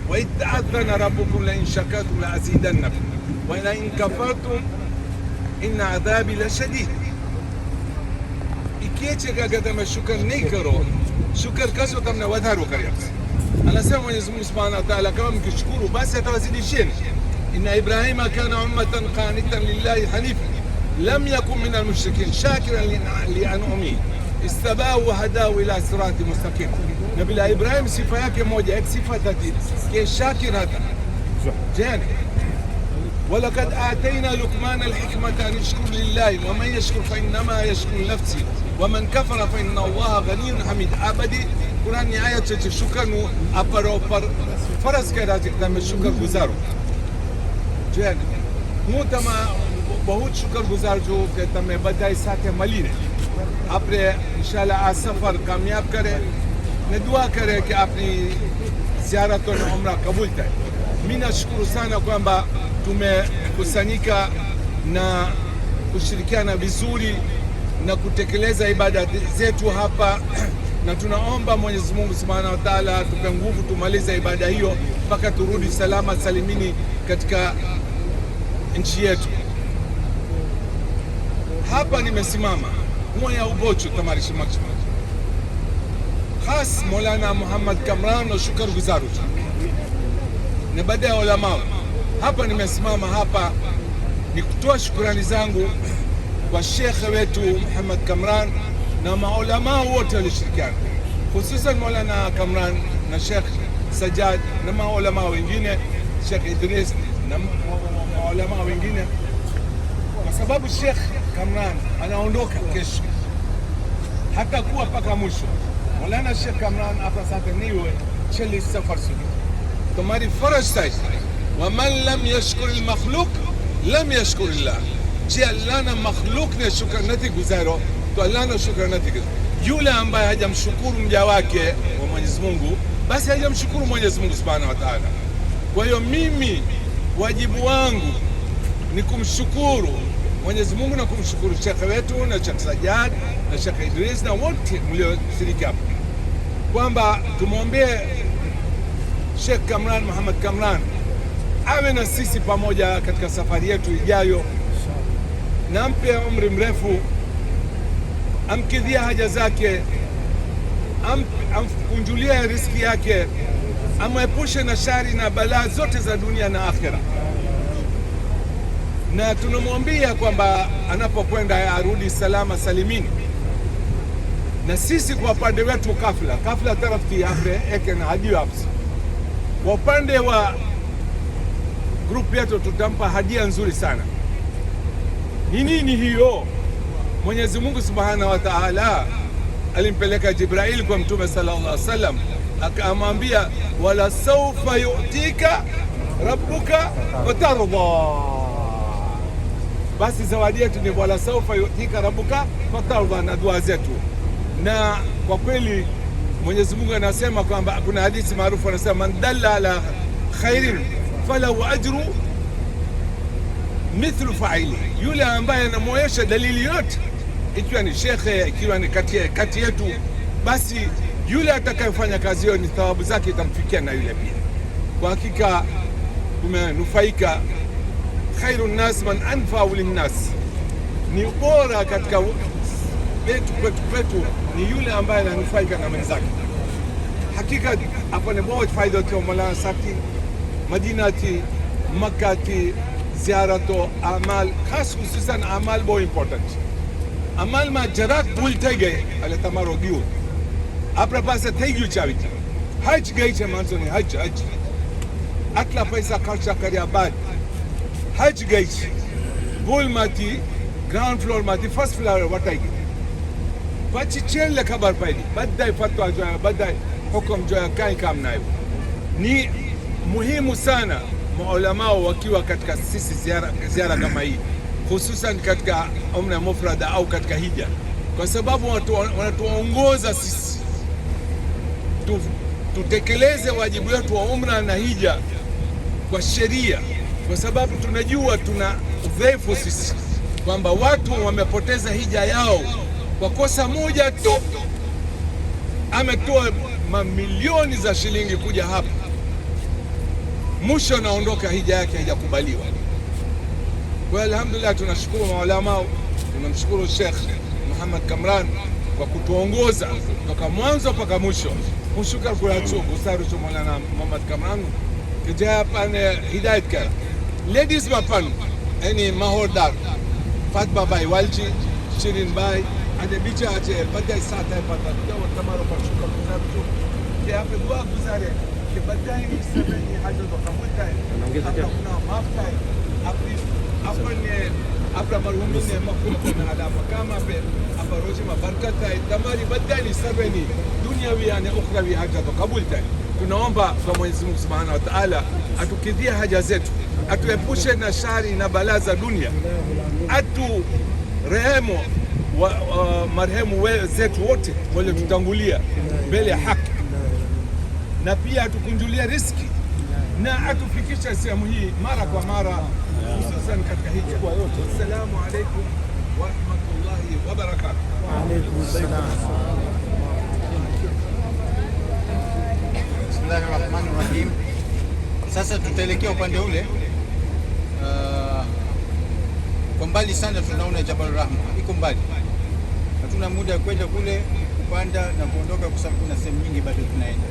وإذ تأذن ربكم لئن شكرتم لأزيدنكم ولئن كفرتم إن عذابي لشديد. Ikiache kama shukr नहीं करो, shukr kaso tamne wadharu kariya. Anasema Mwenyezi Mungu Subhanahu wa Ta'ala, kama mkishukuru basi atawazidisheni. Inna Ibrahima kana ummatan qanitan lillahi hanifan lam yakun minal mushrikin shakiran li an'amihi istabahu wa hadahu ila sirati mustaqim. Nabii Ibrahim sifa yake moja, sifa tatu, ke shakir hata jana. ولقد آتينا لقمان الحكمة أن يشكر لله ومن يشكر فإنما يشكر نفسه ومن كفر فإن الله غني حميد. abadi Quran ni aya cha shukran aparo faras ke razi kama shukr guzaro jana mutama बहुत शुक्रगुजार जो कि तमें बधाई साथे मली रहे अपने इंशाल्लाह आज सफर कामयाब करे ने दुआ करे कि अपनी ziara na umra kabul tae. Mimi nashukuru sana kwamba tumekusanyika na kushirikiana vizuri na kutekeleza ibada zetu hapa na tunaomba Mwenyezi Mungu Subhanahu wa Ta'ala tupe nguvu tumalize ibada hiyo mpaka turudi salama salimini katika nchi yetu. Hapa nimesimama moya ubochu tamarishi makshma khas Maulana Muhammad Kamran na shukar guzaru na baada ya ulama. Hapa nimesimama hapa ni kutoa shukrani zangu kwa Sheikh wetu Muhammad Kamran na maulama wote walishirikiana, hususan Maulana Kamran na Sheikh Sajjad na maulama wengine, Sheikh Idris na maulama wengine, kwa sababu Sheikh Kamran anaondoka kesho, hata kuwa paka mwisho. Maulana Sheikh Kamran hapa sasa niwe cheli safar sudi तुम्हारी फर्ज था वमन लम यशकुर मखलूक लम यशकुर अल्लाह. Je, Allah na makhluk ne shukr nati guzaro to Allah na shukr nati. Yule ambaye hajamshukuru mja wake wa Mwenyezi Mungu basi hajamshukuru Mwenyezi Mungu Subhanahu wa Ta'ala. Kwa hiyo mimi wajibu wangu ni kumshukuru Mwenyezi Mungu na kumshukuru Sheikh wetu na Sheikh Sajjad na Sheikh Idris na wote mlioshiriki hapa, kwamba tumwombee Sheikh Kamran Muhammad Kamran awe na sisi pamoja katika safari yetu ijayo, na ampe umri mrefu, amkidhia haja zake, amkunjulia riziki yake, amwepushe na shari na balaa zote za dunia na akhera. Na tunamwambia kwamba anapokwenda arudi salama salimini. Na sisi kwa upande wetu kafla tarafti yape eke na hadia hapsi. Kwa upande wa grupu yetu tutampa hadia nzuri sana. Ni nini hiyo? Mwenyezi Mungu Subhanahu wa Ta'ala alimpeleka Jibril kwa Mtume sallallahu alaihi wasallam, akamwambia wala sawfa yu'tika rabbuka fatarda. Basi zawadi yetu ni wala sawfa yu'tika rabbuka fatarda, na dua zetu. Na kwa kweli Mwenyezi Mungu anasema kwamba kuna hadithi maarufu anasema man dalla ala khairin falahu ajru mithlu fa'ili. Yule ambaye anamuonyesha dalili yote, ikiwa ni shekhe, ikiwa ni kati yetu, basi yule atakayefanya kazi hiyo ni thawabu zake itamfikia na yule pia. Kwa hakika tumenufaika. Khairun nas man anfa'u linnas, ni bora katika kwetu ni yule ambaye ananufaika na mwenzake. Hakika apane बहुत फायदा थे मौलाना साहब की मदीना थी, मक्का थी, ज़ियारतो अमाल, खास खुसूसन अमाल बहुत इम्पोर्टेंट. अमाल में जराक भूल થઈ ગઈ એટલે તમારો ગયો આપણા પાસે થઈ ગયું ચાવી. હજ ગઈ છે માણસોની, હજ આટલા પૈસા ખર્ચા કર્યા બાદ હજ ગઈ છે, ભૂલમાંથી ગ્રાઉન્ડ ફ્લોરમાંથી ફર્સ્ટ ફ્લોર વટાઈ ગઈ. પછી છેલ્લે ખબર પડી બધાય ફતવા જોયા, બધાય hukum joya kai kam nayo. Ni muhimu sana maulama wakiwa katika sisi ziara kama hii, hususan katika umra mufrada au katika hija, kwa sababu wanatuongoza sisi tutekeleze wajibu wetu wa umra na hija kwa sheria, kwa sababu tunajua tuna udhaifu sisi kwamba watu wamepoteza hija yao kwa kosa moja tu. Ametoa mamilioni za shilingi kuja hapa, mwisho naondoka hija yake haijakubaliwa. Kwa alhamdulillah, tunashukuru maulama, tunamshukuru Sheikh Muhammad Kamran kwa kutuongoza kutoka mwanzo mpaka mwisho. Shukran kwa usaru cho Maulana Muhammad Kamran kija pane hidayat kar ladies mapan yani mahodar Fatma Bai Walji Shirin Bai ade bicha ate badai sata pata dawa tamaro kwa shukran kusaru ya hapo dua guzare ke badai ni sabani haja kwa kamuta kuna mafai afra marhumu ne makuna na alama kama pe afaroji mabarakata tamari badani sabani dunyawi yani ukhrawi haja kwa kabulta. Tunaomba kwa Mwenyezi Mungu Subhanahu wa Ta'ala atukidhia haja zetu, atuepushe na shari na balaa za dunia, atu rehemu marehemu zetu wote waliotutangulia mbele ya haki, na pia atukunjulia riski na atufikisha sehemu hii mara kwa mara, hususan katika hija. Assalamu alaykum wa rahmatullahi wa barakatuh. Wa alaykum assalam. Bismillahirrahmanirrahim. Sasa tutaelekea upande ule kwa mbali sana, tunaona Jabal Rahma iko mbali, hatuna muda wa kwenda kule kupanda na kuondoka, kwa sababu kuna sehemu nyingi bado tunaenda.